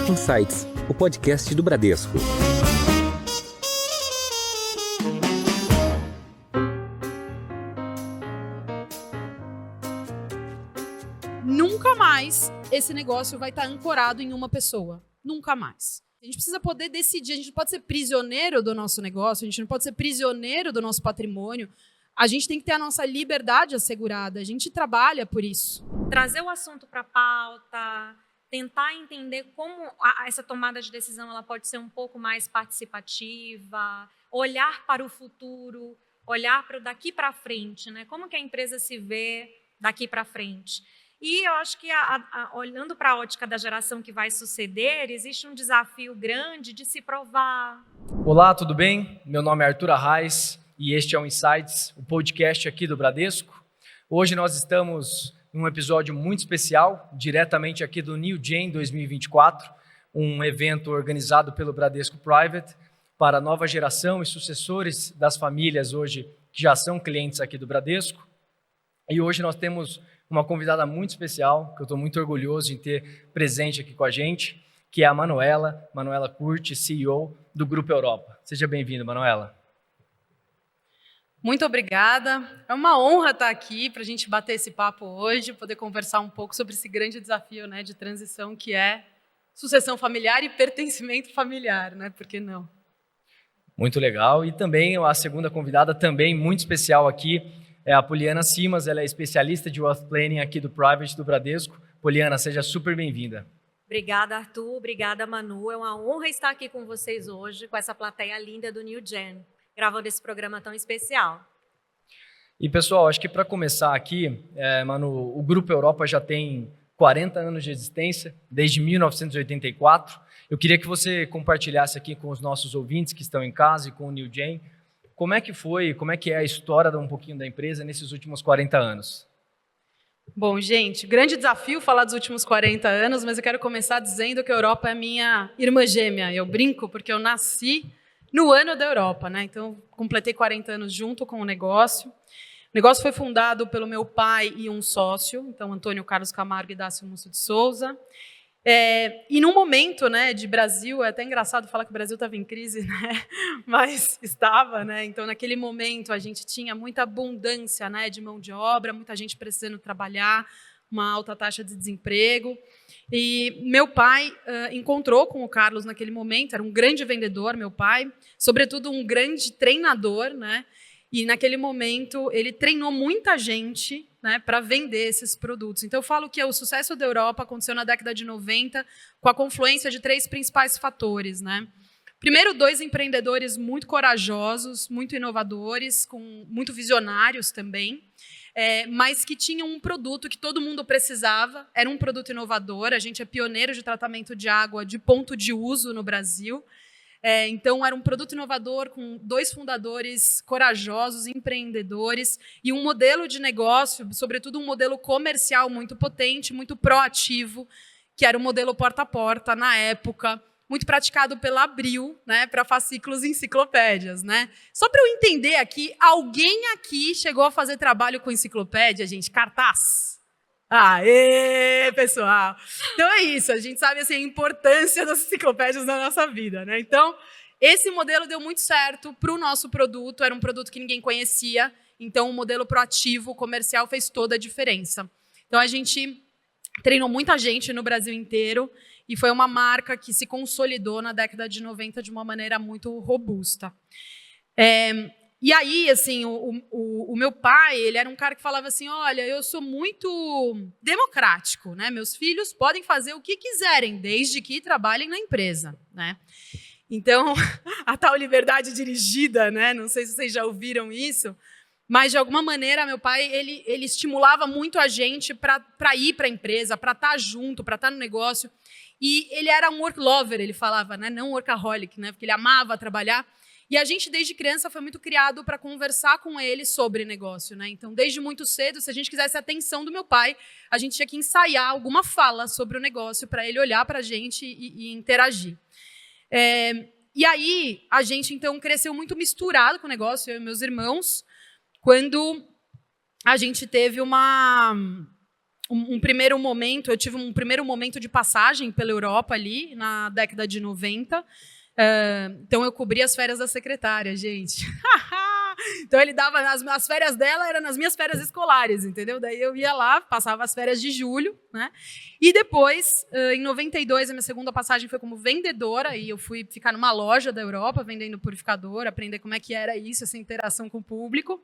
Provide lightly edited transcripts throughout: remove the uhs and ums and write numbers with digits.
Insights, o podcast do Bradesco. Nunca mais esse negócio vai estar ancorado em uma pessoa. Nunca mais. A gente precisa poder decidir, a gente não pode ser prisioneiro do nosso negócio, a gente não pode ser prisioneiro do nosso patrimônio. A gente tem que ter a nossa liberdade assegurada, a gente trabalha por isso. Trazer o assunto para a pauta, tentar entender como essa tomada de decisão ela pode ser um pouco mais participativa, olhar para o futuro, olhar para o daqui para frente, né? Como que a empresa se vê daqui para frente. E eu acho que, olhando para a ótica da geração que vai suceder, existe um desafio grande de se provar. Olá, tudo bem? Meu nome é Arthur Arraes e este é o Insights, o podcast aqui do Bradesco. Hoje nós estamos em um episódio muito especial, diretamente aqui do New Gen 2024, um evento organizado pelo Bradesco Private para a nova geração e sucessores das famílias hoje que já são clientes aqui do Bradesco. E hoje nós temos uma convidada muito especial, que eu estou muito orgulhoso em ter presente aqui com a gente, que é a Manuela Curti, CEO do Grupo Europa. Seja bem-vinda, Manuela. Muito obrigada. É uma honra estar aqui para a gente bater esse papo hoje, poder conversar um pouco sobre esse grande desafio, né, de transição que é sucessão familiar e pertencimento familiar, né? Por que não? Muito legal. E também a segunda convidada, também muito especial aqui, é a Poliana Simas, ela é especialista de Wealth Planning aqui do Private do Bradesco. Poliana, seja super bem-vinda. Obrigada, Arthur. Obrigada, Manu. É uma honra estar aqui com vocês hoje, com essa plateia linda do New Gen, gravando esse programa tão especial. E, pessoal, acho que para começar aqui, Manu, o Grupo Europa já tem 40 anos de existência, desde 1984. Eu queria que você compartilhasse aqui com os nossos ouvintes que estão em casa e com o New Gen, como é que é a história de um pouquinho da empresa nesses últimos 40 anos? Bom, gente, grande desafio falar dos últimos 40 anos, mas eu quero começar dizendo que a Europa é minha irmã gêmea. Eu brinco porque eu nasci no ano da Europa, né? Então, completei 40 anos junto com o negócio. O negócio foi fundado pelo meu pai e um sócio, então Antônio Carlos Camargo e Dácio Musso de Souza. E num momento, né, de Brasil, é até engraçado falar que o Brasil estava em crise, né, mas estava, né, então naquele momento a gente tinha muita abundância, né, de mão de obra, muita gente precisando trabalhar, uma alta taxa de desemprego, e meu pai encontrou com o Carlos naquele momento, era um grande vendedor, meu pai, sobretudo um grande treinador, né, e naquele momento ele treinou muita gente, né, para vender esses produtos. Então eu falo que o sucesso da Europa aconteceu na década de 90 com a confluência de 3 principais fatores, né? Primeiro, 2 empreendedores muito corajosos, muito inovadores, muito visionários também, mas que tinham um produto que todo mundo precisava, era um produto inovador, a gente é pioneiro de tratamento de água de ponto de uso no Brasil. Então, era um produto inovador com 2 fundadores corajosos, empreendedores, e um modelo de negócio, sobretudo um modelo comercial muito potente, muito proativo, que era o modelo porta a porta, na época, muito praticado pela Abril, né, para fascículos e enciclopédias. Né? Só para eu entender aqui, alguém aqui chegou a fazer trabalho com enciclopédia, gente? Cartaz? Aê, pessoal! Então é isso, a gente sabe assim, a importância das enciclopédias na nossa vida, né? Então, esse modelo deu muito certo para o nosso produto, era um produto que ninguém conhecia, então o modelo proativo, comercial, fez toda a diferença. Então a gente treinou muita gente no Brasil inteiro e foi uma marca que se consolidou na década de 90 de uma maneira muito robusta. E aí, assim, o meu pai, ele era um cara que falava assim, olha, eu sou muito democrático, né? Meus filhos podem fazer o que quiserem, desde que trabalhem na empresa, né? Então, a tal liberdade dirigida, né? Não sei se vocês já ouviram isso, mas, de alguma maneira, meu pai, ele estimulava muito a gente para ir para a empresa, para estar junto, para estar no negócio. E ele era um work lover, ele falava, né? Não workaholic, né? Porque ele amava trabalhar. E a gente, desde criança, foi muito criado para conversar com ele sobre negócio, né? Então, desde muito cedo, se a gente quisesse a atenção do meu pai, a gente tinha que ensaiar alguma fala sobre o negócio para ele olhar para a gente e interagir. E aí, a gente, então, cresceu muito misturado com o negócio, eu e meus irmãos, quando a gente teve uma um primeiro momento, eu tive um primeiro momento de passagem pela Europa ali, na década de 90. Então, eu cobria as férias da secretária, gente. Então, ele dava, as férias dela eram nas minhas férias escolares, entendeu? Daí eu ia lá, passava as férias de julho, né? E depois, em 92, a minha segunda passagem foi como vendedora, e eu fui ficar numa loja da Europa, vendendo purificador, aprender como é que era isso, essa interação com o público.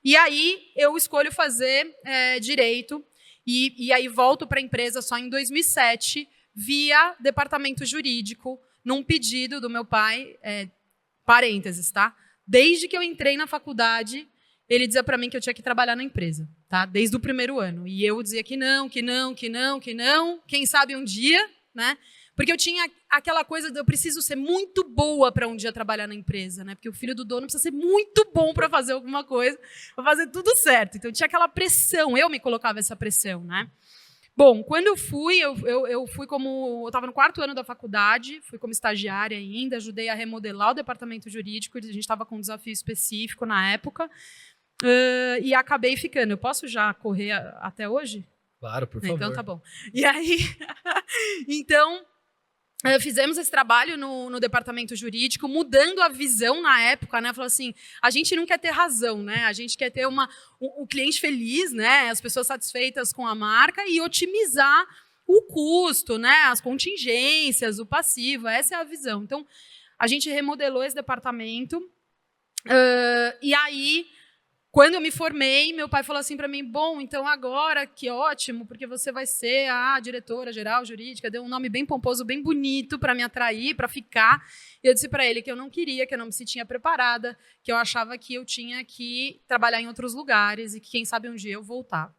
E aí, eu escolho fazer direito, e aí volto para a empresa só em 2007, via departamento jurídico, num pedido do meu pai, parênteses, tá? Desde que eu entrei na faculdade, ele dizia para mim que eu tinha que trabalhar na empresa, tá? Desde o primeiro ano. E eu dizia que não, que não, que não, que não. Quem sabe um dia, né? Porque eu tinha aquela coisa de eu preciso ser muito boa para um dia trabalhar na empresa, né? Porque o filho do dono precisa ser muito bom para fazer alguma coisa, para fazer tudo certo. Então, tinha aquela pressão, eu me colocava essa pressão, né? Bom, quando eu fui, eu fui como... Eu estava no 4º ano da faculdade, fui como estagiária ainda, ajudei a remodelar o departamento jurídico, a gente estava com um desafio específico na época, e acabei ficando. Eu posso já correr até hoje? Claro, por favor. Então, tá bom. E aí, então... Fizemos esse trabalho no departamento jurídico, mudando a visão na época, né? Falou assim, a gente não quer ter razão, né? A gente quer ter o cliente feliz, né? As pessoas satisfeitas com a marca e otimizar o custo, né? As contingências, o passivo, essa é a visão. Então, a gente remodelou esse departamento e aí... Quando eu me formei, meu pai falou assim para mim, bom, então agora, que ótimo, porque você vai ser a diretora-geral jurídica, deu um nome bem pomposo, bem bonito para me atrair, para ficar. E eu disse para ele que eu não queria, que eu não me sentia preparada, que eu achava que eu tinha que trabalhar em outros lugares e que, quem sabe, um dia eu voltar.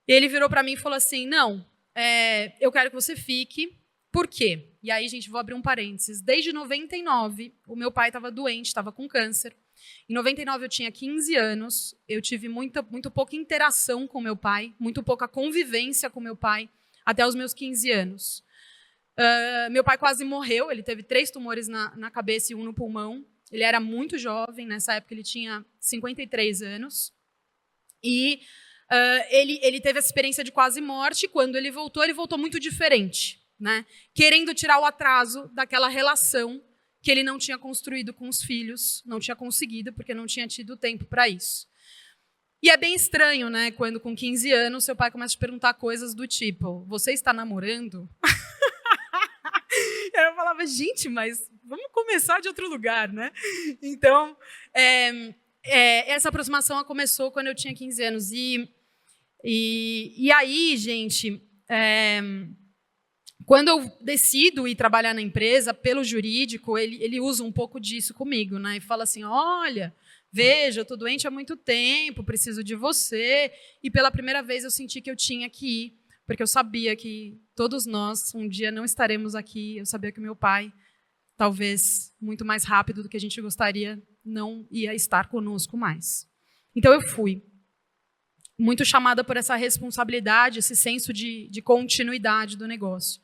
E ele virou para mim e falou assim, não, eu quero que você fique. Por quê? E aí, gente, vou abrir um parênteses. Desde 99, o meu pai estava doente, estava com câncer. Em 99, eu tinha 15 anos, eu tive muito pouca interação com meu pai, muito pouca convivência com meu pai, até os meus 15 anos. Meu pai quase morreu, ele teve 3 tumores na cabeça e 1 no pulmão. Ele era muito jovem, nessa época ele tinha 53 anos. E ele teve essa experiência de quase morte. Quando ele voltou muito diferente, né? Querendo tirar o atraso daquela relação que ele não tinha construído com os filhos, não tinha conseguido, porque não tinha tido tempo para isso. E é bem estranho, né, quando com 15 anos seu pai começa a te perguntar coisas do tipo, você está namorando? Eu falava, gente, mas vamos começar de outro lugar, né? Então, essa aproximação começou quando eu tinha 15 anos. E aí, gente... Quando eu decido ir trabalhar na empresa, pelo jurídico, ele usa um pouco disso comigo, né? E fala assim, olha, veja, eu estou doente há muito tempo, preciso de você. E pela primeira vez eu senti que eu tinha que ir, porque eu sabia que todos nós um dia não estaremos aqui. Eu sabia que o meu pai, talvez muito mais rápido do que a gente gostaria, não ia estar conosco mais. Então eu fui. Muito chamada por essa responsabilidade, esse senso de continuidade do negócio.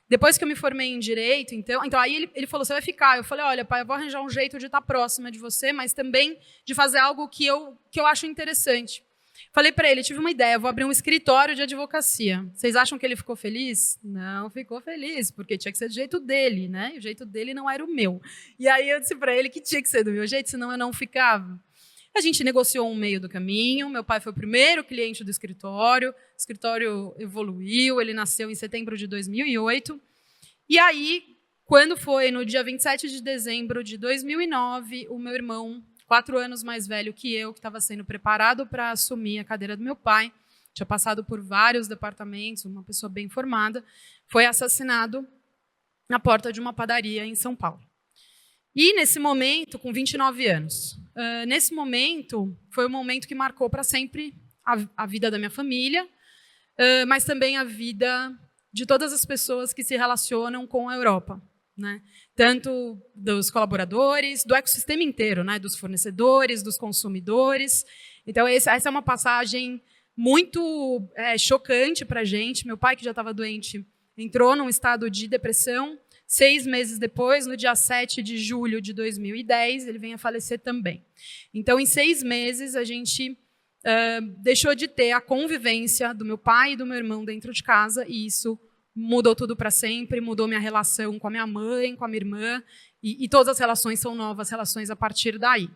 Depois que eu me formei em Direito, então aí ele falou, você vai ficar. Eu falei, olha, pai, eu vou arranjar um jeito de estar próxima de você, mas também de fazer algo que eu acho interessante. Falei para ele, tive uma ideia, eu vou abrir um escritório de advocacia. Vocês acham que ele ficou feliz? Não ficou feliz, porque tinha que ser do jeito dele, né? E o jeito dele não era o meu. E aí eu disse para ele que tinha que ser do meu jeito, senão eu não ficava. A gente negociou um meio do caminho, meu pai foi o primeiro cliente do escritório, o escritório evoluiu, ele nasceu em setembro de 2008. E aí, quando foi no dia 27 de dezembro de 2009, o meu irmão, 4 anos mais velho que eu, que estava sendo preparado para assumir a cadeira do meu pai, tinha passado por vários departamentos, uma pessoa bem formada, foi assassinado na porta de uma padaria em São Paulo. E, nesse momento, com 29 anos, nesse momento, foi um momento que marcou para sempre a vida da minha família, mas também a vida de todas as pessoas que se relacionam com a Europa, né? Tanto dos colaboradores, do ecossistema inteiro, né? Dos fornecedores, dos consumidores. Então, essa é uma passagem muito chocante para a gente. Meu pai, que já estava doente, entrou num estado de depressão. 6 meses depois, no dia 7 de julho de 2010, ele vem a falecer também. Então, em 6 meses, a gente deixou de ter a convivência do meu pai e do meu irmão dentro de casa, e isso mudou tudo para sempre, mudou minha relação com a minha mãe, com a minha irmã, e todas as relações são novas relações a partir daí.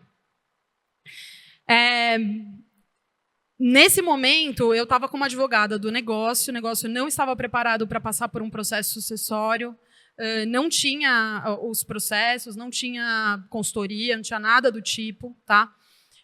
Nesse momento, eu estava como advogada do negócio, o negócio não estava preparado para passar por um processo sucessório, não tinha os processos, não tinha consultoria, não tinha nada do tipo. Tá?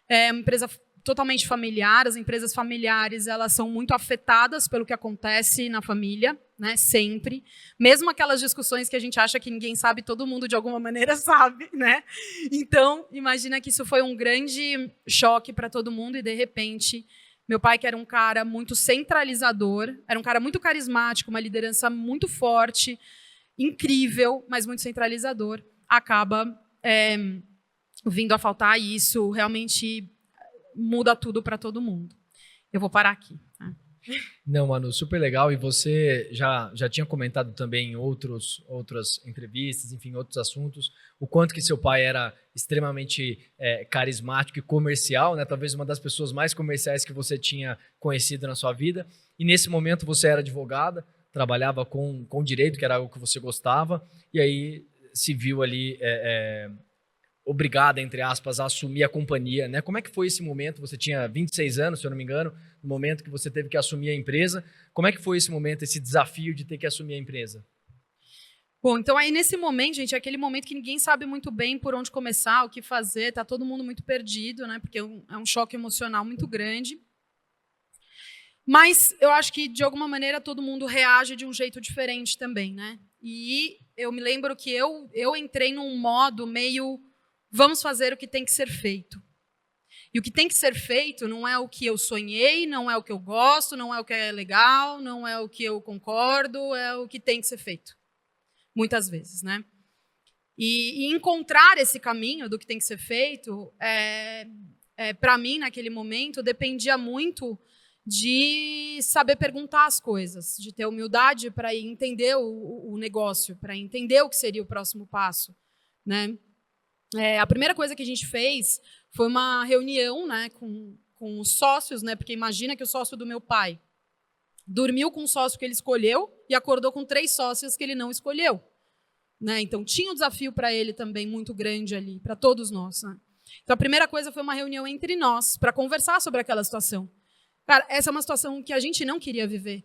É uma empresa totalmente familiar, as empresas familiares elas são muito afetadas pelo que acontece na família, né, sempre. Mesmo aquelas discussões que a gente acha que ninguém sabe, todo mundo de alguma maneira sabe. Né? Então, imagina que isso foi um grande choque para todo mundo e, de repente, meu pai, que era um cara muito centralizador, era um cara muito carismático, uma liderança muito forte, incrível, mas muito centralizador, acaba vindo a faltar, e isso realmente muda tudo para todo mundo. Eu vou parar aqui. Tá? Não, Manu, super legal. E você já tinha comentado também em outras entrevistas, enfim, outros assuntos, o quanto que seu pai era extremamente carismático e comercial, né? Talvez uma das pessoas mais comerciais que você tinha conhecido na sua vida. E nesse momento você era advogada, trabalhava com direito, que era algo que você gostava, e aí se viu ali obrigada, entre aspas, a assumir a companhia, né? Como é que foi esse momento? Você tinha 26 anos, se eu não me engano, no momento que você teve que assumir a empresa. Como é que foi esse momento, esse desafio de ter que assumir a empresa? Bom, então aí nesse momento, gente, é aquele momento que ninguém sabe muito bem por onde começar, o que fazer, tá todo mundo muito perdido, né? Porque é um choque emocional muito grande. Mas eu acho que, de alguma maneira, todo mundo reage de um jeito diferente também, né? E eu me lembro que eu entrei num modo meio... Vamos fazer o que tem que ser feito. E o que tem que ser feito não é o que eu sonhei, não é o que eu gosto, não é o que é legal, não é o que eu concordo, é o que tem que ser feito. Muitas vezes, né? E encontrar esse caminho do que tem que ser feito, para mim, naquele momento, dependia muito de saber perguntar as coisas, de ter humildade para entender o negócio, para entender o que seria o próximo passo, né? A primeira coisa que a gente fez foi uma reunião, né, com os sócios, né, porque imagina que o sócio do meu pai dormiu com o sócio que ele escolheu e acordou com 3 sócios que ele não escolheu. Né? Então, tinha um desafio para ele também muito grande ali, para todos nós. Né? Então, a primeira coisa foi uma reunião entre nós, para conversar sobre aquela situação. Cara, essa é uma situação que a gente não queria viver.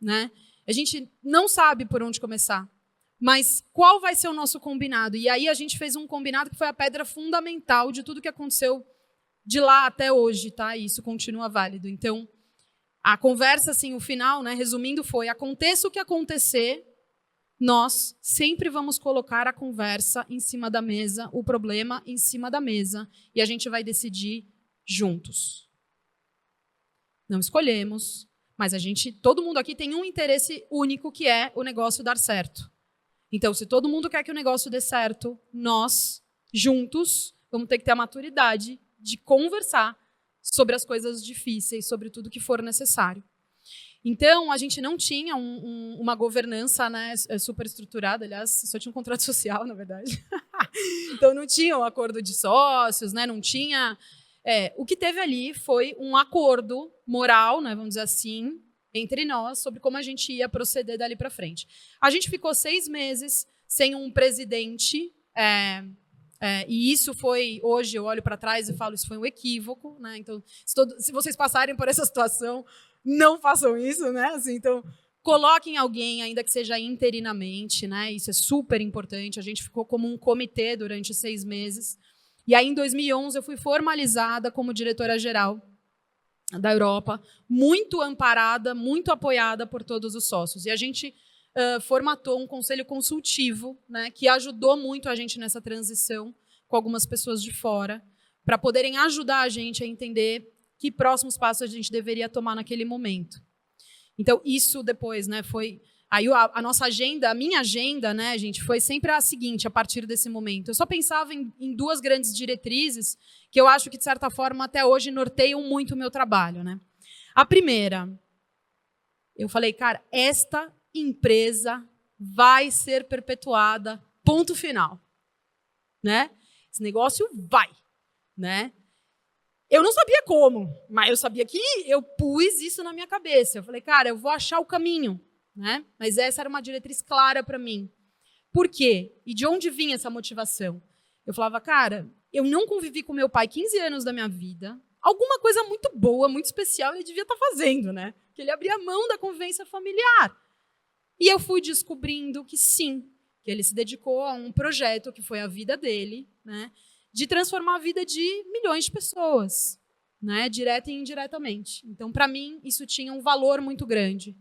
Né? A gente não sabe por onde começar. Mas qual vai ser o nosso combinado? E aí a gente fez um combinado que foi a pedra fundamental de tudo que aconteceu de lá até hoje, tá? E isso continua válido. Então, a conversa, assim, o final, né, resumindo, foi: aconteça o que acontecer, nós sempre vamos colocar a conversa em cima da mesa, o problema em cima da mesa, e a gente vai decidir juntos. Não escolhemos, mas todo mundo aqui tem um interesse único, que é o negócio dar certo. Então, se todo mundo quer que o negócio dê certo, nós, juntos, vamos ter que ter a maturidade de conversar sobre as coisas difíceis, sobre tudo que for necessário. Então, a gente não tinha uma governança, né, super estruturada, aliás, só tinha um contrato social, na verdade. Então, não tinha um acordo de sócios, né, não tinha... o que teve ali foi um acordo moral, né, vamos dizer assim, entre nós, sobre como a gente ia proceder dali para frente. A gente ficou 6 meses sem um presidente, e isso foi, hoje eu olho para trás e falo, isso foi um equívoco. Né? Então, se vocês passarem por essa situação, não façam isso. Né? Assim, então, coloquem alguém, ainda que seja interinamente, né? Isso é super importante. A gente ficou como um comitê durante 6 meses. E aí, em 2011, eu fui formalizada como diretora-geral da Europa, muito amparada, muito apoiada por todos os sócios. E a gente formatou um conselho consultivo, né, que ajudou muito a gente nessa transição, com algumas pessoas de fora, para poderem ajudar a gente a entender que próximos passos a gente deveria tomar naquele momento. Então, isso depois, né, foi... Aí a nossa agenda, a minha agenda, né, gente, foi sempre a seguinte, a partir desse momento. Eu só pensava em 2 grandes diretrizes que eu acho que, de certa forma, até hoje norteiam muito o meu trabalho. Né? A primeira, eu falei, cara, esta empresa vai ser perpetuada, ponto final. Né? Esse negócio vai. Né? Eu não sabia como, mas eu sabia que eu pus isso na minha cabeça. Eu falei, cara, eu vou achar o caminho, né? Mas essa era uma diretriz clara para mim. Por quê? E de onde vinha essa motivação? Eu falava, cara, eu não convivi com meu pai 15 anos da minha vida. Alguma coisa muito boa, muito especial ele devia estar fazendo, né? Que ele abria mão da convivência familiar. E eu fui descobrindo que sim, que ele se dedicou a um projeto que foi a vida dele, né? De transformar a vida de milhões de pessoas, né? Direta e indiretamente. Então, para mim, isso tinha um valor muito grande.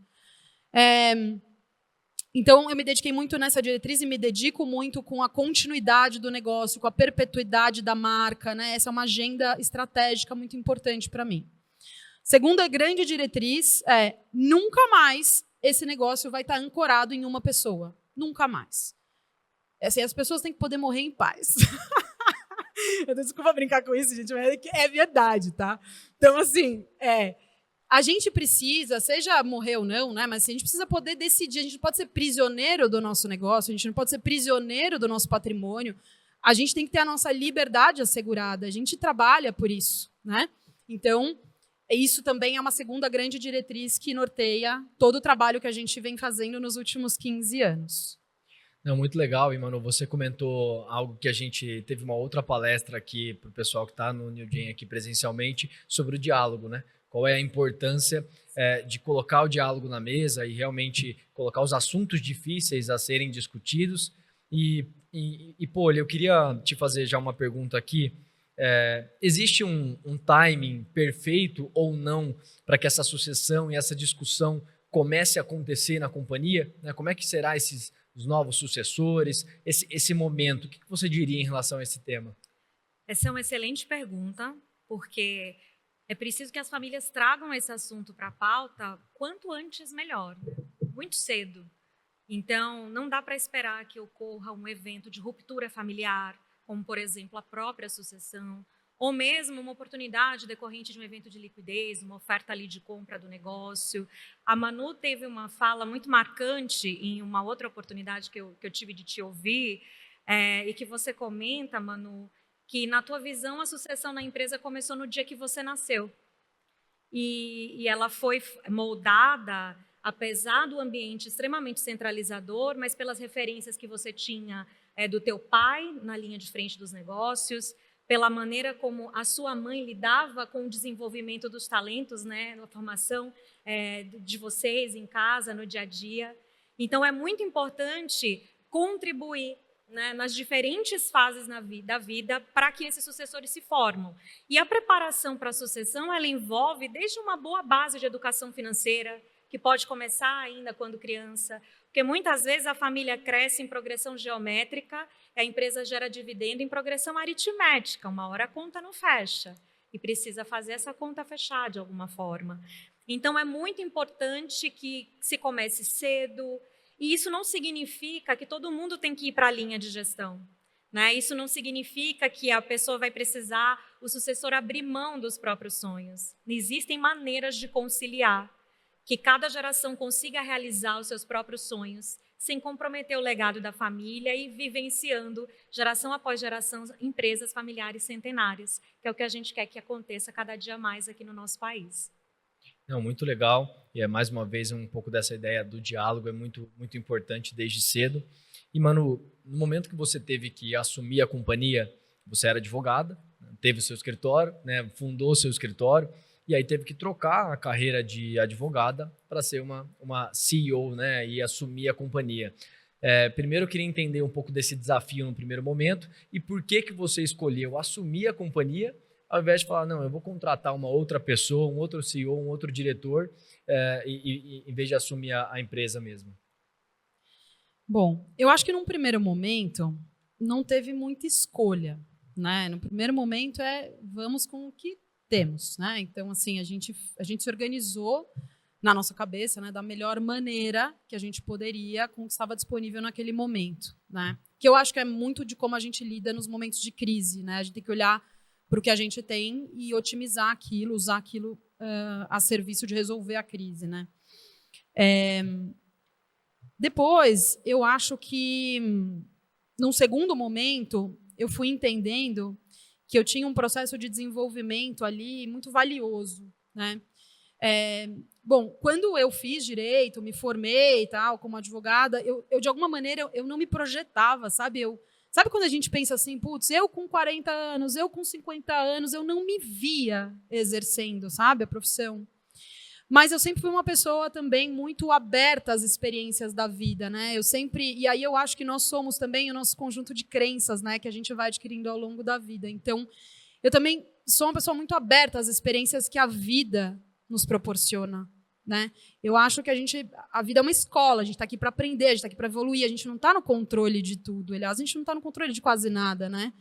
Então, eu me dediquei muito nessa diretriz e me dedico muito com a continuidade do negócio, com a perpetuidade da marca, né? Essa é uma agenda estratégica muito importante para mim. Segunda grande diretriz é nunca mais esse negócio vai estar ancorado em uma pessoa. Nunca mais. Assim, as pessoas têm que poder morrer em paz. Eu desculpa brincar com isso, gente, mas é verdade, tá? Então, assim, a gente precisa, seja morrer ou não, né? Mas a gente precisa poder decidir. A gente não pode ser prisioneiro do nosso negócio, a gente não pode ser prisioneiro do nosso patrimônio. A gente tem que ter a nossa liberdade assegurada. A gente trabalha por isso, né? Então, isso também é uma segunda grande diretriz que norteia todo o trabalho que a gente vem fazendo nos últimos 15 anos. Não, muito legal, e Manu, você comentou algo que a gente teve uma outra palestra aqui para o pessoal que está no New Gen aqui presencialmente sobre o diálogo, né? Qual é a importância de colocar o diálogo na mesa e realmente colocar os assuntos difíceis a serem discutidos. E Poli, eu queria te fazer já uma pergunta aqui. Existe um timing perfeito ou não para que essa sucessão e essa discussão comece a acontecer na companhia? Né? Como é que será os novos sucessores, esse momento? O que você diria em relação a esse tema? Essa é uma excelente pergunta, porque é preciso que as famílias tragam esse assunto para a pauta quanto antes melhor, muito cedo. Então, não dá para esperar que ocorra um evento de ruptura familiar, como, por exemplo, a própria sucessão, ou mesmo uma oportunidade decorrente de um evento de liquidez, uma oferta ali de compra do negócio. A Manu teve uma fala muito marcante em uma outra oportunidade que eu tive de te ouvir, e que você comenta, Manu, que na tua visão a sucessão na empresa começou no dia que você nasceu. E ela foi moldada, apesar do ambiente extremamente centralizador, mas pelas referências que você tinha do teu pai na linha de frente dos negócios, pela maneira como a sua mãe lidava com o desenvolvimento dos talentos, né, na formação de vocês em casa, no dia a dia. Então, é muito importante contribuir, né, nas diferentes fases da vida para que esses sucessores se formam. E a preparação para a sucessão, ela envolve desde uma boa base de educação financeira, que pode começar ainda quando criança, porque muitas vezes a família cresce em progressão geométrica, a empresa gera dividendo em progressão aritmética, uma hora a conta não fecha, e precisa fazer essa conta fechar de alguma forma. Então, é muito importante que se comece cedo, e isso não significa que todo mundo tem que ir para a linha de gestão, né? Isso não significa que a pessoa vai precisar, o sucessor, abrir mão dos próprios sonhos. Existem maneiras de conciliar, que cada geração consiga realizar os seus próprios sonhos, sem comprometer o legado da família e vivenciando, geração após geração, empresas familiares centenárias, que é o que a gente quer que aconteça cada dia mais aqui no nosso país. Não, muito legal, e mais uma vez um pouco dessa ideia do diálogo é muito, muito importante desde cedo. E, Manu, no momento que você teve que assumir a companhia, você era advogada, teve o seu escritório, né, fundou o seu escritório, e aí teve que trocar a carreira de advogada para ser uma CEO, né, e assumir a companhia. Primeiro eu queria entender um pouco desse desafio no primeiro momento e por que você escolheu assumir a companhia ao invés de falar, não, eu vou contratar uma outra pessoa, um outro CEO, um outro diretor, em vez de assumir a empresa mesmo. Bom, eu acho que num primeiro momento não teve muita escolha, né? No primeiro momento vamos com o que temos, né? Então, assim, a gente se organizou na nossa cabeça, né, da melhor maneira que a gente poderia com o que estava disponível naquele momento, né? Que eu acho que é muito de como a gente lida nos momentos de crise, né? A gente tem que olhar para o que a gente tem e otimizar aquilo, usar aquilo a serviço de resolver a crise, né? Depois, eu acho que, num segundo momento, eu fui entendendo que eu tinha um processo de desenvolvimento ali muito valioso, né? Bom, quando eu fiz direito, me formei e tal, como advogada, eu de alguma maneira, eu não me projetava, sabe? Sabe quando a gente pensa assim, putz, eu com 40 anos, eu com 50 anos, eu não me via exercendo, sabe, a profissão. Mas eu sempre fui uma pessoa também muito aberta às experiências da vida, né? E aí eu acho que nós somos também o nosso conjunto de crenças, né, que a gente vai adquirindo ao longo da vida. Então, eu também sou uma pessoa muito aberta às experiências que a vida nos proporciona, né? Eu acho que a vida é uma escola, a gente está aqui para aprender, a gente está aqui para evoluir, a gente não está no controle de tudo, aliás, a gente não está no controle de quase nada, né?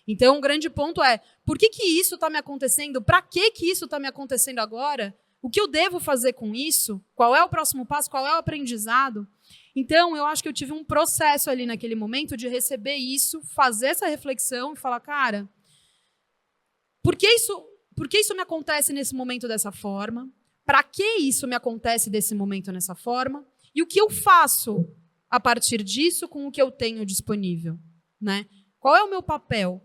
Então, o grande ponto é, por que isso está me acontecendo? Para que isso está me acontecendo agora? O que eu devo fazer com isso? Qual é o próximo passo? Qual é o aprendizado? Então, eu acho que eu tive um processo ali naquele momento de receber isso, fazer essa reflexão e falar, cara, por que isso me acontece nesse momento dessa forma? Para que isso me acontece desse momento nessa forma? E o que eu faço a partir disso com o que eu tenho disponível, né? Qual é o meu papel?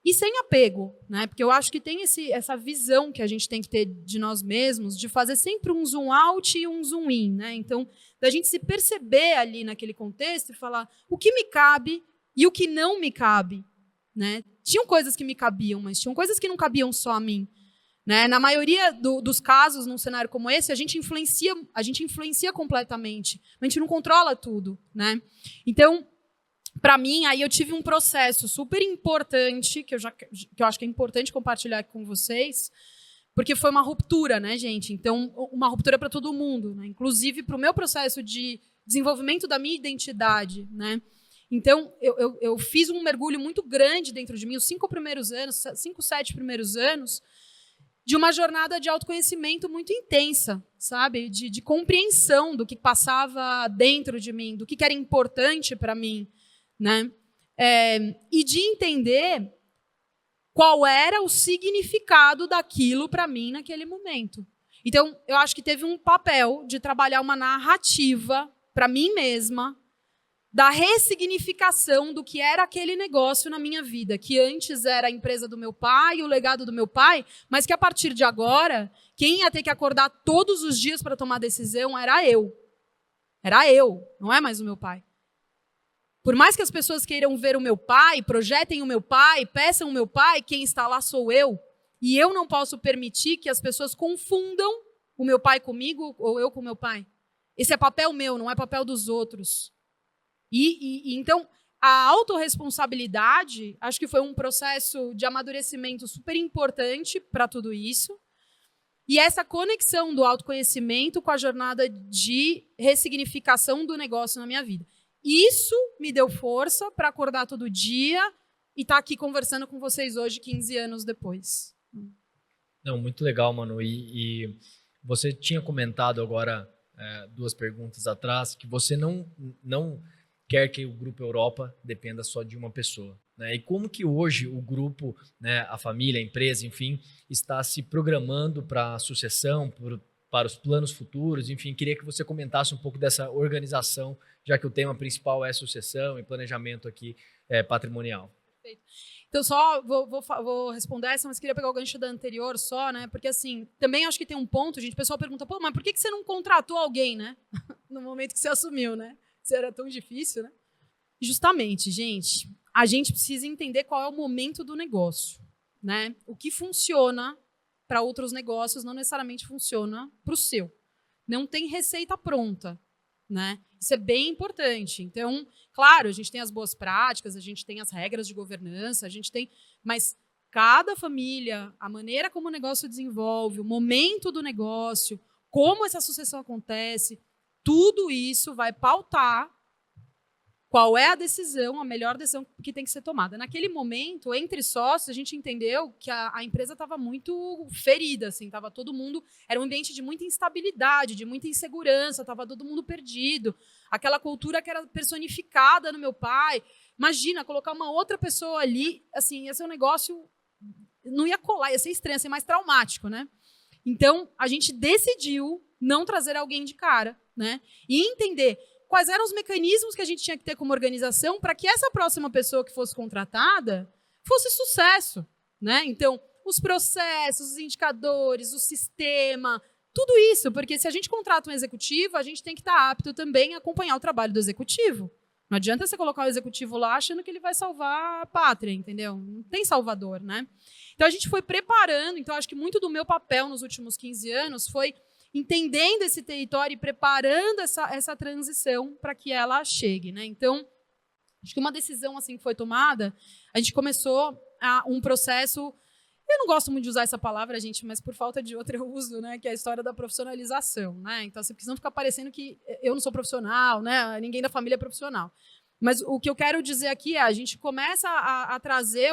E sem apego, né? Porque eu acho que tem essa visão que a gente tem que ter de nós mesmos, de fazer sempre um zoom out e um zoom in, né? Então, da gente se perceber ali naquele contexto e falar o que me cabe e o que não me cabe, né? Tinham coisas que me cabiam, mas tinham coisas que não cabiam só a mim, né? Na maioria dos casos, num cenário como esse, a gente influencia completamente, mas a gente não controla tudo, né? Então, para mim, aí eu tive um processo super importante, que eu acho que é importante compartilhar aqui com vocês, porque foi uma ruptura, né, gente? Então, uma ruptura para todo mundo, né? Inclusive para o meu processo de desenvolvimento da minha identidade, né? Então, eu fiz um mergulho muito grande dentro de mim, os 5, 7 primeiros anos, de uma jornada de autoconhecimento muito intensa, sabe? De compreensão do que passava dentro de mim, do que era importante para mim, né? E de entender qual era o significado daquilo para mim naquele momento. Então, eu acho que teve um papel de trabalhar uma narrativa para mim mesma, da ressignificação do que era aquele negócio na minha vida, que antes era a empresa do meu pai, o legado do meu pai, mas que a partir de agora, quem ia ter que acordar todos os dias para tomar decisão era eu. Era eu, não é mais o meu pai. Por mais que as pessoas queiram ver o meu pai, projetem o meu pai, peçam o meu pai, quem está lá sou eu. E eu não posso permitir que as pessoas confundam o meu pai comigo ou eu com o meu pai. Esse é papel meu, não é papel dos outros. Então, a autorresponsabilidade, acho que foi um processo de amadurecimento super importante para tudo isso. E essa conexão do autoconhecimento com a jornada de ressignificação do negócio na minha vida. Isso me deu força para acordar todo dia e estar aqui conversando com vocês hoje, 15 anos depois. Não, muito legal, Manu. E você tinha comentado agora, 2 perguntas atrás, que você não quer que o Grupo Europa dependa só de uma pessoa, né? E como que hoje o grupo, né, a família, a empresa, enfim, está se programando para a sucessão, para os planos futuros, enfim, queria que você comentasse um pouco dessa organização, já que o tema principal é sucessão e planejamento aqui patrimonial. Perfeito. Então, só vou responder essa, mas queria pegar o gancho da anterior só, né? Porque, assim, também acho que tem um ponto, gente, o pessoal pergunta, pô, mas por que você não contratou alguém, né? No momento que você assumiu, né? Se era tão difícil, né? Justamente, gente, a gente precisa entender qual é o momento do negócio, né? O que funciona para outros negócios não necessariamente funciona para o seu. Não tem receita pronta, né? Isso é bem importante. Então, claro, a gente tem as boas práticas, a gente tem as regras de governança, a gente tem, mas cada família, a maneira como o negócio desenvolve, o momento do negócio, como essa sucessão acontece, tudo isso vai pautar qual é a decisão, a melhor decisão que tem que ser tomada. Naquele momento, entre sócios, a gente entendeu que a empresa estava muito ferida, assim, estava todo mundo, era um ambiente de muita instabilidade, de muita insegurança, estava todo mundo perdido. Aquela cultura que era personificada no meu pai. Imagina, colocar uma outra pessoa ali, assim, ia ser um negócio, não ia colar, ia ser estranho, ia ser mais traumático, né? Então, a gente decidiu não trazer alguém de cara, né? E entender quais eram os mecanismos que a gente tinha que ter como organização para que essa próxima pessoa que fosse contratada fosse sucesso, né? Então, os processos, os indicadores, o sistema, tudo isso, porque se a gente contrata um executivo, a gente tem que estar apto também a acompanhar o trabalho do executivo. Não adianta você colocar o executivo lá achando que ele vai salvar a pátria, entendeu? Não tem salvador, né? Então, a gente foi preparando. Então, acho que muito do meu papel nos últimos 15 anos foi entendendo esse território e preparando essa transição para que ela chegue, né? Então, acho que uma decisão assim que foi tomada, a gente começou um processo. Eu não gosto muito de usar essa palavra, gente, mas por falta de outra eu uso, né? Que é a história da profissionalização, né? Então, assim, porque senão fica parecendo que eu não sou profissional, né? Ninguém da família é profissional. Mas o que eu quero dizer aqui é a gente começa a trazer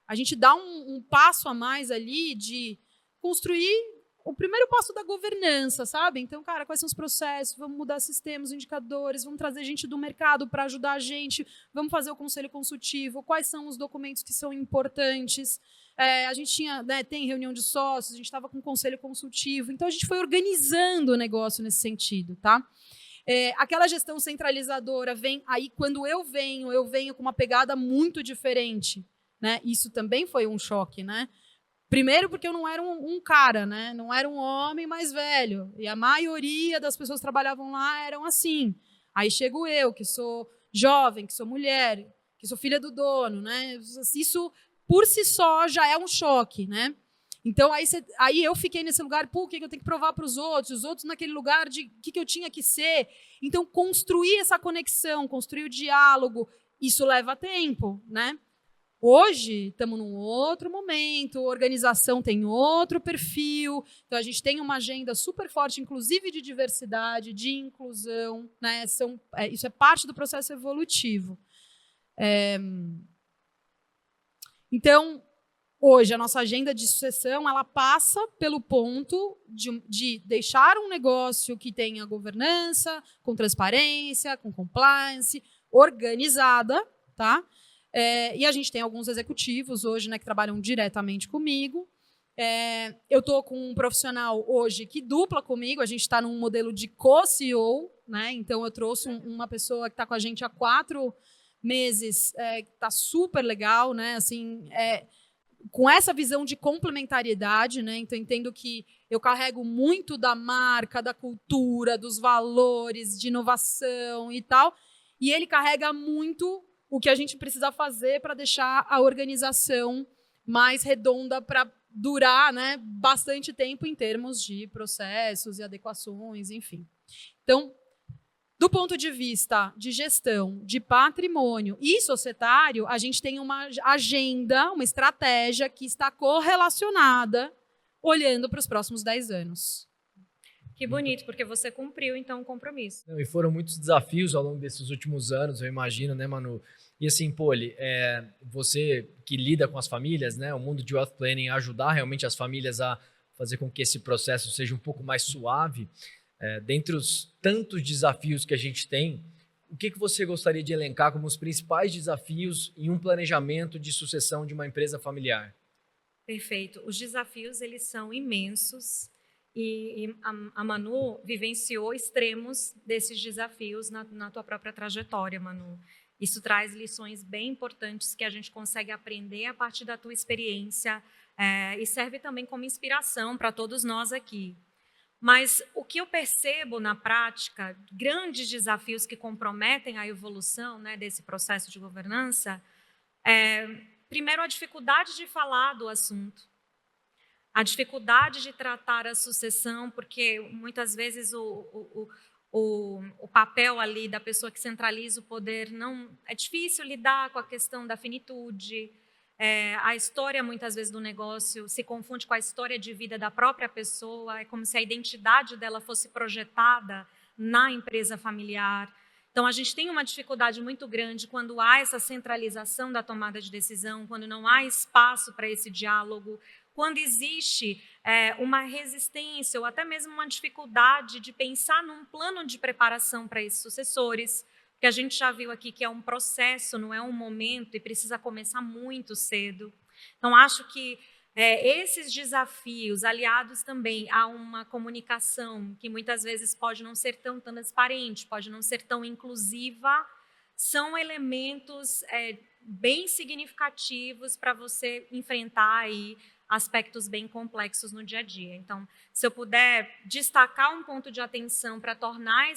a gente dá um passo a mais ali de construir o primeiro passo da governança, sabe? Então, cara, quais são os processos? Vamos mudar sistemas, indicadores, vamos trazer gente do mercado para ajudar a gente, vamos fazer o conselho consultivo, quais são os documentos que são importantes. A gente tem reunião de sócios, a gente estava com conselho consultivo, então a gente foi organizando o negócio nesse sentido, tá? Aquela gestão centralizadora vem aí, quando eu venho com uma pegada muito diferente, né? Isso também foi um choque, né? Primeiro porque eu não era um cara, né? Não era um homem mais velho. E a maioria das pessoas que trabalhavam lá eram assim. Aí chego eu, que sou jovem, que sou mulher, que sou filha do dono, né? Isso, por si só, já é um choque, né? Então, aí eu fiquei nesse lugar, o que eu tenho que provar para os outros naquele lugar de o que eu tinha que ser. Então, construir essa conexão, construir o diálogo, isso leva tempo, né? Hoje, estamos num outro momento, a organização tem outro perfil, então a gente tem uma agenda super forte, inclusive de diversidade, de inclusão, né? Isso é parte do processo evolutivo. Então, hoje, a nossa agenda de sucessão ela passa pelo ponto de deixar um negócio que tenha governança, com transparência, com compliance, organizada, tá? E a gente tem alguns executivos hoje, né, que trabalham diretamente comigo. Eu estou com um profissional hoje que dupla comigo, a gente está num modelo de co-CEO, né? Então eu trouxe uma pessoa que está com a gente há 4 meses, que está super legal, né? Assim, com essa visão de complementariedade, né? Então entendo que eu carrego muito da marca, da cultura, dos valores, de inovação e tal, e ele carrega muito o que a gente precisa fazer para deixar a organização mais redonda para durar, né, bastante tempo em termos de processos e adequações, enfim. Então, do ponto de vista de gestão de patrimônio e societário, a gente tem uma agenda, uma estratégia que está correlacionada olhando para os próximos 10 anos. Que bonito, porque você cumpriu, então, o compromisso. E foram muitos desafios ao longo desses últimos anos, eu imagino, né, Manu? E assim, Poli, você que lida com as famílias, né, o mundo de Wealth Planning, ajudar realmente as famílias a fazer com que esse processo seja um pouco mais suave, dentre os tantos desafios que a gente tem, o que você gostaria de elencar como os principais desafios em um planejamento de sucessão de uma empresa familiar? Perfeito. Os desafios, eles são imensos. E a Manu vivenciou extremos desses desafios na tua própria trajetória, Manu. Isso traz lições bem importantes que a gente consegue aprender a partir da tua experiência e serve também como inspiração para todos nós aqui. Mas o que eu percebo na prática, grandes desafios que comprometem a evolução, né, desse processo de governança, primeiro, a dificuldade de falar do assunto. A dificuldade de tratar a sucessão, porque muitas vezes o papel ali da pessoa que centraliza o poder não é difícil lidar com a questão da finitude. A história, muitas vezes, do negócio se confunde com a história de vida da própria pessoa, é como se a identidade dela fosse projetada na empresa familiar. Então, a gente tem uma dificuldade muito grande quando há essa centralização da tomada de decisão, quando não há espaço para esse diálogo, quando existe uma resistência ou até mesmo uma dificuldade de pensar num plano de preparação para esses sucessores, porque a gente já viu aqui que é um processo, não é um momento, e precisa começar muito cedo. Então, acho que esses desafios, aliados também a uma comunicação que muitas vezes pode não ser tão transparente, pode não ser tão inclusiva, são elementos bem significativos para você enfrentar aí aspectos bem complexos no dia a dia. Então, se eu puder destacar um ponto de atenção para tornar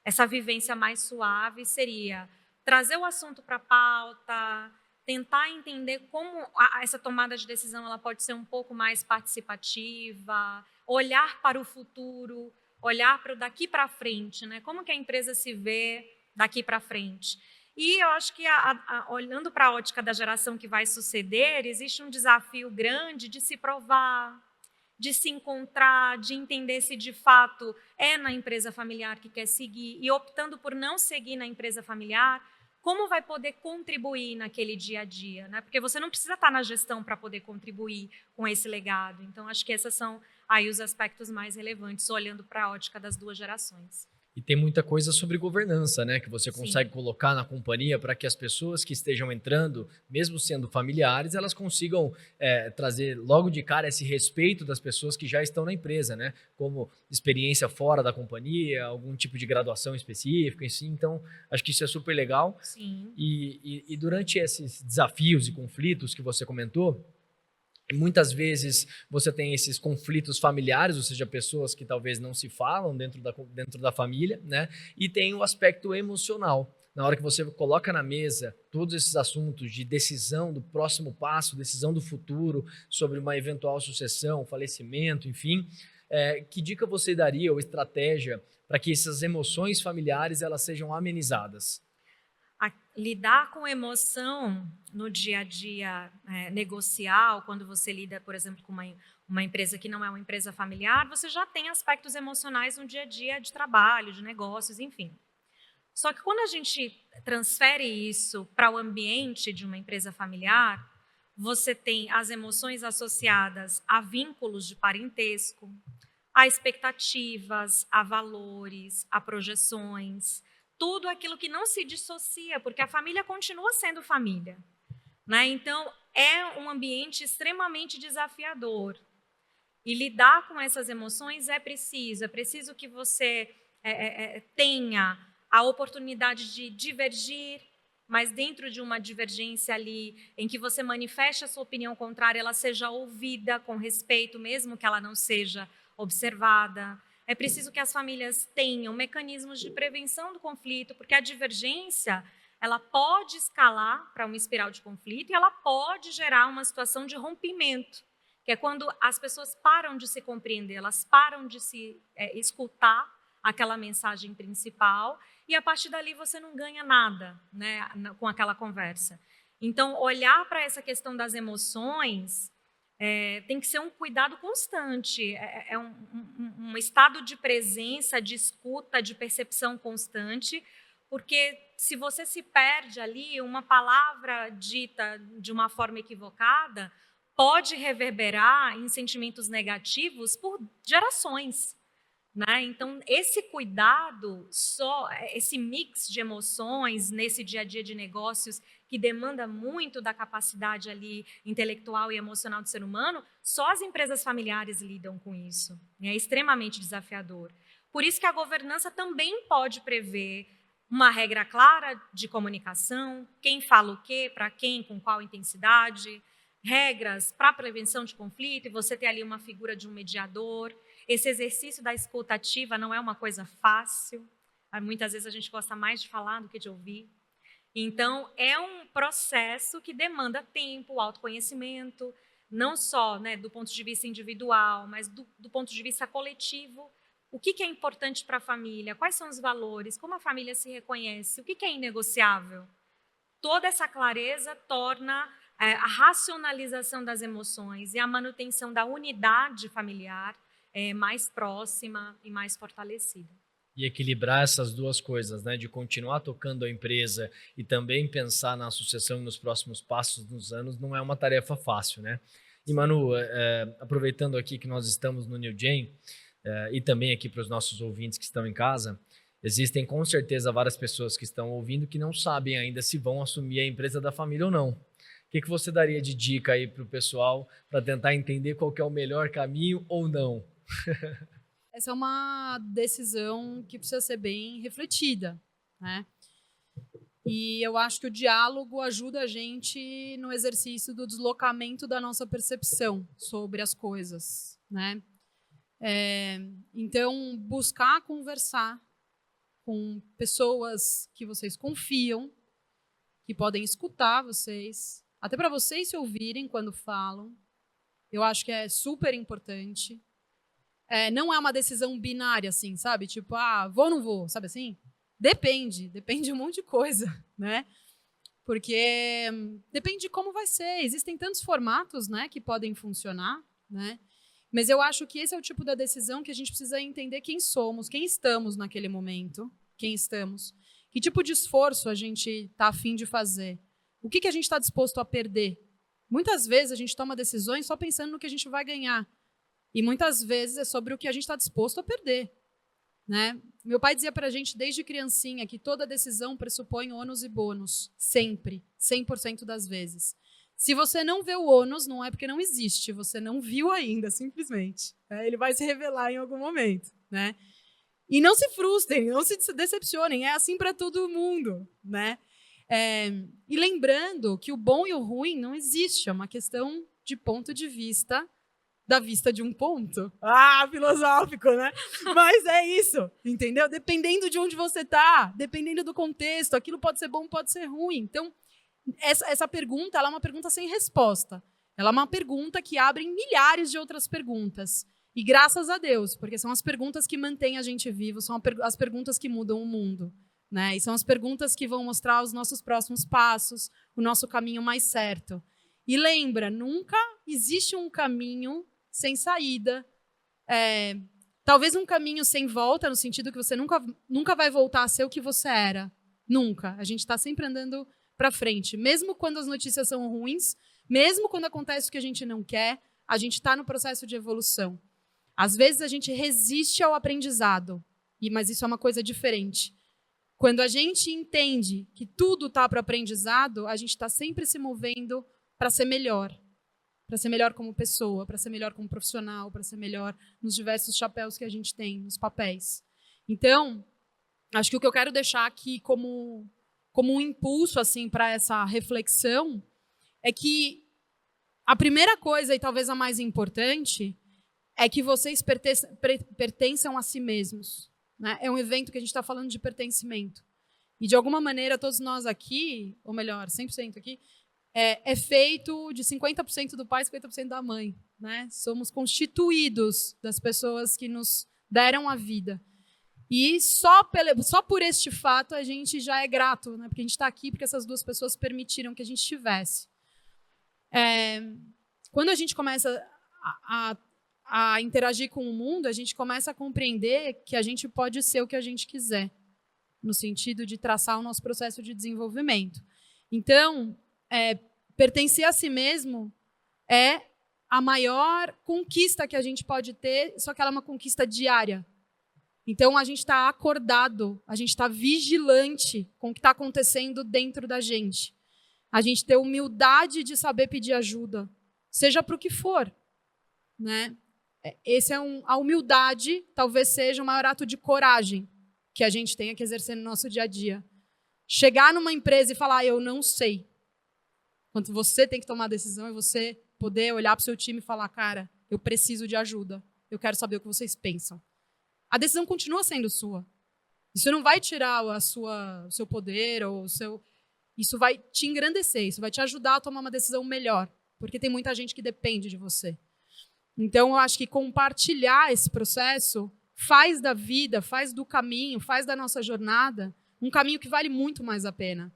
essa vivência mais suave, seria trazer o assunto para a pauta, tentar entender como essa tomada de decisão ela pode ser um pouco mais participativa, olhar para o futuro, olhar para o daqui para frente, né? Como que a empresa se vê daqui para frente. E eu acho que, olhando para a ótica da geração que vai suceder, existe um desafio grande de se provar, de se encontrar, de entender se de fato é na empresa familiar que quer seguir e optando por não seguir na empresa familiar, como vai poder contribuir naquele dia a dia, né? Porque você não precisa estar na gestão para poder contribuir com esse legado. Então, acho que esses são aí os aspectos mais relevantes, olhando para a ótica das duas gerações. E tem muita coisa sobre governança, né? Que você consegue Sim. colocar na companhia para que as pessoas que estejam entrando, mesmo sendo familiares, elas consigam trazer logo de cara esse respeito das pessoas que já estão na empresa, né? Como experiência fora da companhia, algum tipo de graduação específica, assim. Então, acho que isso é super legal. Sim. E durante esses desafios e conflitos que você comentou, muitas vezes você tem esses conflitos familiares, ou seja, pessoas que talvez não se falam dentro da família, né? E tem o aspecto emocional. Na hora que você coloca na mesa todos esses assuntos de decisão do próximo passo, decisão do futuro, sobre uma eventual sucessão, falecimento, enfim, que dica você daria ou estratégia para que essas emoções familiares elas sejam amenizadas? Lidar com emoção no dia a dia negocial, quando você lida, por exemplo, com uma empresa que não é uma empresa familiar, você já tem aspectos emocionais no dia a dia de trabalho, de negócios, enfim. Só que quando a gente transfere isso para o ambiente de uma empresa familiar, você tem as emoções associadas a vínculos de parentesco, a expectativas, a valores, a projeções, tudo aquilo que não se dissocia, porque a família continua sendo família, né? Então, é um ambiente extremamente desafiador. E lidar com essas emoções é preciso que você tenha a oportunidade de divergir, mas dentro de uma divergência ali, em que você manifeste a sua opinião contrária, ela seja ouvida com respeito, mesmo que ela não seja observada. É preciso que as famílias tenham mecanismos de prevenção do conflito, porque a divergência ela pode escalar para uma espiral de conflito e ela pode gerar uma situação de rompimento, que é quando as pessoas param de se compreender, elas param de se escutar aquela mensagem principal e a partir dali você não ganha nada, né, com aquela conversa. Então, olhar para essa questão das emoções tem que ser um cuidado constante, um estado de presença, de escuta, de percepção constante, porque se você se perde ali, uma palavra dita de uma forma equivocada pode reverberar em sentimentos negativos por gerações, né? Então, esse cuidado, esse mix de emoções nesse dia a dia de negócios que demanda muito da capacidade ali intelectual e emocional do ser humano, só as empresas familiares lidam com isso. É extremamente desafiador. Por isso que a governança também pode prever uma regra clara de comunicação, quem fala o quê, para quem, com qual intensidade, regras para a prevenção de conflito, e você ter ali uma figura de um mediador. Esse exercício da escuta ativa não é uma coisa fácil. Muitas vezes a gente gosta mais de falar do que de ouvir. Então, é um processo que demanda tempo, autoconhecimento, não só, né, do ponto de vista individual, mas do ponto de vista coletivo. O que é importante para a família? Quais são os valores? Como a família se reconhece? O que é inegociável? Toda essa clareza torna a racionalização das emoções e a manutenção da unidade familiar mais próxima e mais fortalecida. E equilibrar essas duas coisas, né? De continuar tocando a empresa e também pensar na sucessão e nos próximos passos nos anos, não é uma tarefa fácil, né? E Manu, aproveitando aqui que nós estamos no New Gen, e também aqui para os nossos ouvintes que estão em casa, existem com certeza várias pessoas que estão ouvindo que não sabem ainda se vão assumir a empresa da família ou não. O que você daria de dica aí para o pessoal para tentar entender qual que é o melhor caminho ou não? Essa é uma decisão que precisa ser bem refletida, né? E eu acho que o diálogo ajuda a gente no exercício do deslocamento da nossa percepção sobre as coisas, né? Então, buscar conversar com pessoas que vocês confiam, que podem escutar vocês, até para vocês se ouvirem quando falam. Eu acho que é super importante. Não é uma decisão binária, assim, sabe? Tipo, vou ou não vou, sabe assim? Depende de um monte de coisa, né? Porque depende de como vai ser. Existem tantos formatos, né, que podem funcionar, né? Mas eu acho que esse é o tipo da decisão que a gente precisa entender quem somos, quem estamos naquele momento, quem estamos, que tipo de esforço a gente está a fim de fazer, o que a gente está disposto a perder. Muitas vezes a gente toma decisões só pensando no que a gente vai ganhar, e muitas vezes é sobre o que a gente está disposto a perder, né? Meu pai dizia para a gente desde criancinha que toda decisão pressupõe ônus e bônus, sempre, 100% das vezes. Se você não vê o ônus, não é porque não existe, você não viu ainda, simplesmente. Ele vai se revelar em algum momento, né? E não se frustrem, não se decepcionem, é assim para todo mundo, né? E lembrando que o bom e o ruim não existe, é uma questão de ponto de vista, da vista de um ponto. Filosófico, né? Mas é isso, entendeu? Dependendo de onde você está, dependendo do contexto, aquilo pode ser bom, pode ser ruim. Então, essa pergunta, ela é uma pergunta sem resposta. Ela é uma pergunta que abre milhares de outras perguntas. E graças a Deus, porque são as perguntas que mantêm a gente vivo, são as perguntas que mudam o mundo, né? E são as perguntas que vão mostrar os nossos próximos passos, o nosso caminho mais certo. E lembra, nunca existe um caminho sem saída. Talvez um caminho sem volta, no sentido que você nunca vai voltar a ser o que você era. Nunca. A gente está sempre andando para frente. Mesmo quando as notícias são ruins, mesmo quando acontece o que a gente não quer, a gente está no processo de evolução. Às vezes a gente resiste ao aprendizado, mas isso é uma coisa diferente. Quando a gente entende que tudo está para o aprendizado, a gente está sempre se movendo para ser melhor como pessoa, para ser melhor como profissional, para ser melhor nos diversos chapéus que a gente tem, nos papéis. Então, acho que o que eu quero deixar aqui como um impulso assim, para essa reflexão é que a primeira coisa, e talvez a mais importante, é que vocês pertençam a si mesmos, né? É um evento que a gente está falando de pertencimento. E, de alguma maneira, todos nós aqui, ou melhor, 100% aqui, é feito de 50% do pai e 50% da mãe, né? Somos constituídos das pessoas que nos deram a vida. E só por este fato a gente já é grato, né? Porque a gente está aqui porque essas duas pessoas permitiram que a gente estivesse. Quando a gente começa a interagir com o mundo, a gente começa a compreender que a gente pode ser o que a gente quiser, no sentido de traçar o nosso processo de desenvolvimento. Então, pertencer a si mesmo é a maior conquista que a gente pode ter, só que ela é uma conquista diária. Então, a gente está acordado, a gente está vigilante com o que está acontecendo dentro da gente. A gente ter humildade de saber pedir ajuda, seja para o que for, né? A humildade talvez seja o maior ato de coragem que a gente tenha que exercer no nosso dia a dia. Chegar numa empresa e falar, eu não sei. Quando você tem que tomar a decisão e você poder olhar para o seu time e falar, cara, eu preciso de ajuda, eu quero saber o que vocês pensam. A decisão continua sendo sua. Isso não vai tirar o seu poder, ou isso vai te engrandecer, isso vai te ajudar a tomar uma decisão melhor, porque tem muita gente que depende de você. Então, eu acho que compartilhar esse processo faz da vida, faz do caminho, faz da nossa jornada um caminho que vale muito mais a pena.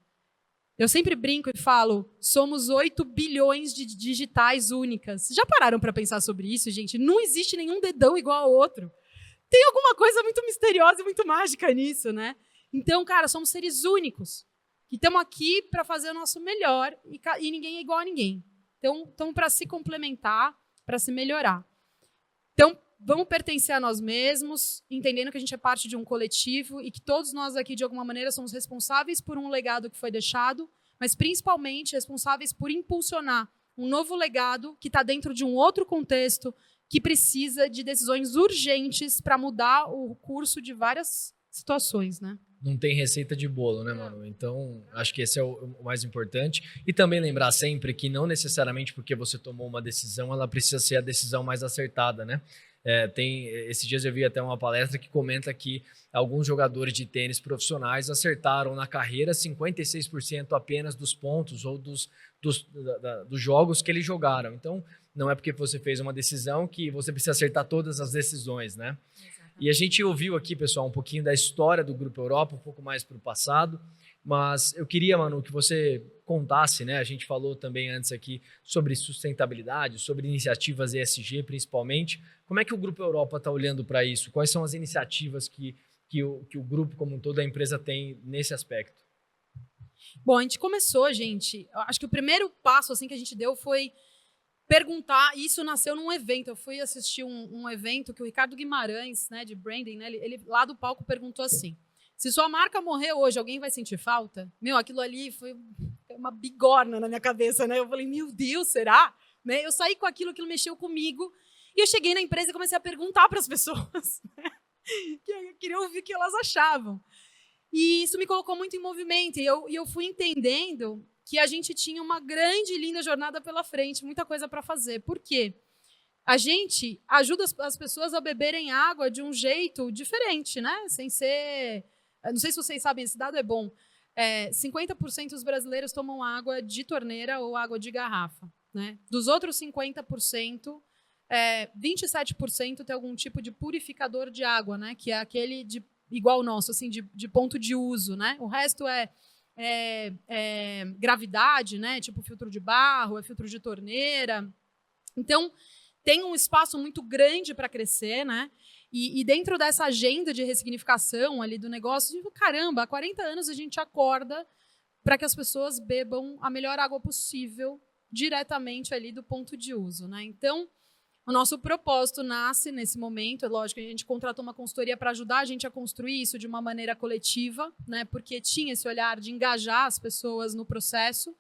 Eu sempre brinco e falo, somos 8 bilhões de digitais únicas. Já pararam para pensar sobre isso, gente? Não existe nenhum dedão igual ao outro. Tem alguma coisa muito misteriosa e muito mágica nisso, né? Então, cara, somos seres únicos, que estamos aqui para fazer o nosso melhor e ninguém é igual a ninguém. Então, estamos para se complementar, para se melhorar. Então, vamos pertencer a nós mesmos, entendendo que a gente é parte de um coletivo e que todos nós aqui, de alguma maneira, somos responsáveis por um legado que foi deixado, mas principalmente responsáveis por impulsionar um novo legado que está dentro de um outro contexto, que precisa de decisões urgentes para mudar o curso de várias situações, né? não tem receita de bolo, né, Manu? Então, acho que esse é o mais importante. E também lembrar sempre que não necessariamente porque você tomou uma decisão, ela precisa ser a decisão mais acertada, né? Esses dias eu vi até uma palestra que comenta que alguns jogadores de tênis profissionais acertaram na carreira 56% apenas dos pontos ou dos jogos que eles jogaram. Então, não é porque você fez uma decisão que você precisa acertar todas as decisões, né? E a gente ouviu aqui, pessoal, um pouquinho da história do Grupo Europa, um pouco mais para o passado, mas eu queria, Manu, que você contasse, né? A gente falou também antes aqui sobre sustentabilidade, sobre iniciativas ESG principalmente. Como é que o Grupo Europa está olhando para isso? Quais são as iniciativas que o grupo como um todo, a empresa tem nesse aspecto? Bom, a gente começou, gente, acho que o primeiro passo assim que a gente deu foi perguntar, e isso nasceu num evento. Eu fui assistir um evento que o Ricardo Guimarães, né, de branding, né, ele lá do palco perguntou assim: se sua marca morrer hoje, alguém vai sentir falta? Meu, aquilo ali foi uma bigorna na minha cabeça, né? Eu falei, meu Deus, será? Né? Eu saí com aquilo mexeu comigo, e eu cheguei na empresa e comecei a perguntar para as pessoas, né, que eu queria ouvir o que elas achavam. E isso me colocou muito em movimento, e eu fui entendendo que a gente tinha uma grande e linda jornada pela frente, muita coisa para fazer. Por quê? A gente ajuda as pessoas a beberem água de um jeito diferente, né? Sem ser... Não sei se vocês sabem, esse dado é bom. 50% dos brasileiros tomam água de torneira ou água de garrafa, né? Dos outros 50%, 27% tem algum tipo de purificador de água, né? Que é aquele igual o nosso, assim, de ponto de uso, né? O resto é gravidade, né? Tipo filtro de barro, filtro de torneira. Então, tem um espaço muito grande para crescer, né? E dentro dessa agenda de ressignificação ali do negócio, eu digo, caramba, há 40 anos a gente acorda para que as pessoas bebam a melhor água possível diretamente ali do ponto de uso, né? Então, o nosso propósito nasce nesse momento. É lógico, a gente contratou uma consultoria para ajudar a gente a construir isso de uma maneira coletiva, né? Porque tinha esse olhar de engajar as pessoas no processo.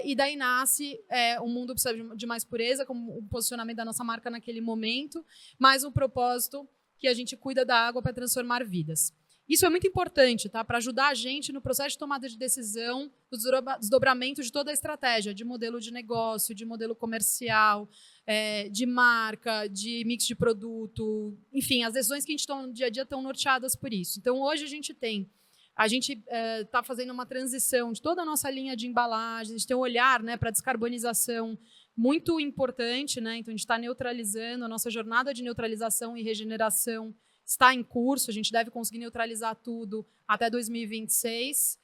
E daí nasce O Mundo Precisa de Mais Pureza, como o posicionamento da nossa marca naquele momento, mais um propósito que a gente cuida da água para transformar vidas. Isso é muito importante, tá? Para ajudar a gente no processo de tomada de decisão, do desdobramento de toda a estratégia, de modelo de negócio, de modelo comercial, de marca, de mix de produto, enfim, as decisões que a gente toma no dia a dia estão norteadas por isso. Então, hoje a gente está fazendo uma transição de toda a nossa linha de embalagens, a gente tem um olhar, né, para descarbonização muito importante, né? Então, a gente está neutralizando, a nossa jornada de neutralização e regeneração está em curso, a gente deve conseguir neutralizar tudo até 2026.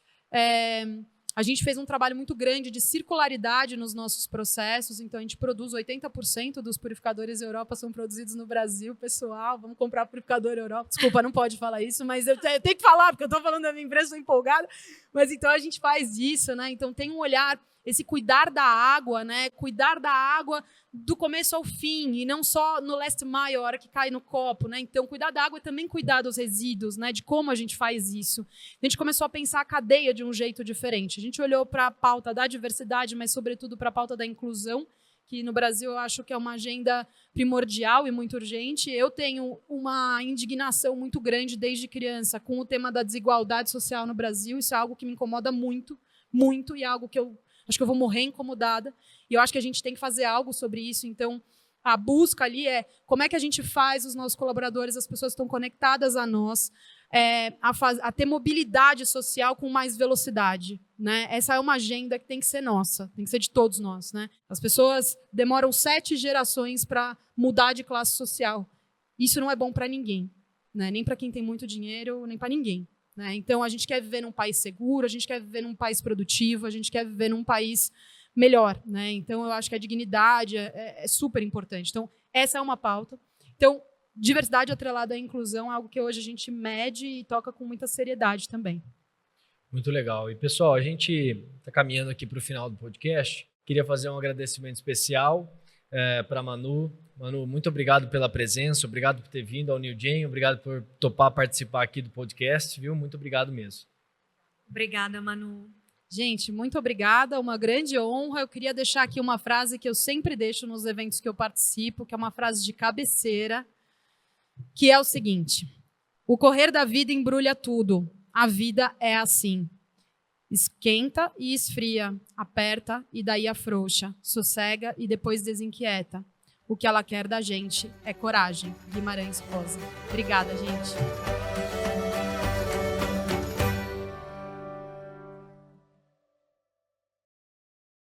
A gente fez um trabalho muito grande de circularidade nos nossos processos, então a gente produz 80% dos purificadores Europa são produzidos no Brasil, pessoal, vamos comprar purificador Europa. Desculpa, não pode falar isso, mas eu tenho que falar, porque eu estou falando da minha empresa, estou empolgada. Mas então a gente faz isso, né? Então tem um olhar, esse cuidar da água, né? Cuidar da água do começo ao fim, e não só no last mile, a hora que cai no copo, né? Então, cuidar da água é também cuidar dos resíduos, né? De como a gente faz isso. A gente começou a pensar a cadeia de um jeito diferente. A gente olhou para a pauta da diversidade, mas, sobretudo, para a pauta da inclusão, que no Brasil eu acho que é uma agenda primordial e muito urgente. Eu tenho uma indignação muito grande desde criança com o tema da desigualdade social no Brasil. Isso é algo que me incomoda muito, muito, e é algo que eu acho que eu vou morrer incomodada. E eu acho que a gente tem que fazer algo sobre isso. Então, a busca ali é como é que a gente faz os nossos colaboradores, as pessoas que estão conectadas a nós, a ter mobilidade social com mais velocidade, né? Essa é uma agenda que tem que ser nossa, tem que ser de todos nós, né? As pessoas demoram 7 gerações para mudar de classe social. Isso não é bom para ninguém, né? Nem para quem tem muito dinheiro, nem para ninguém. Né? Então, a gente quer viver num país seguro, a gente quer viver num país produtivo, a gente quer viver num país melhor. Né? Então, eu acho que a dignidade é super importante. Então, essa é uma pauta. Então, diversidade atrelada à inclusão é algo que hoje a gente mede e toca com muita seriedade também. Muito legal. E, pessoal, a gente está caminhando aqui para o final do podcast. Queria fazer um agradecimento especial para a Manu. Manu, muito obrigado pela presença, obrigado por ter vindo ao New Gen, obrigado por topar participar aqui do podcast, viu? Muito obrigado mesmo. Obrigada, Manu. Gente, muito obrigada, uma grande honra. Eu queria deixar aqui uma frase que eu sempre deixo nos eventos que eu participo, que é uma frase de cabeceira, que é o seguinte: o correr da vida embrulha tudo, A vida é assim. Esquenta e esfria, aperta e daí afrouxa, sossega e depois desinquieta. O que ela quer da gente é coragem. Guimarães Rosa. Obrigada, gente.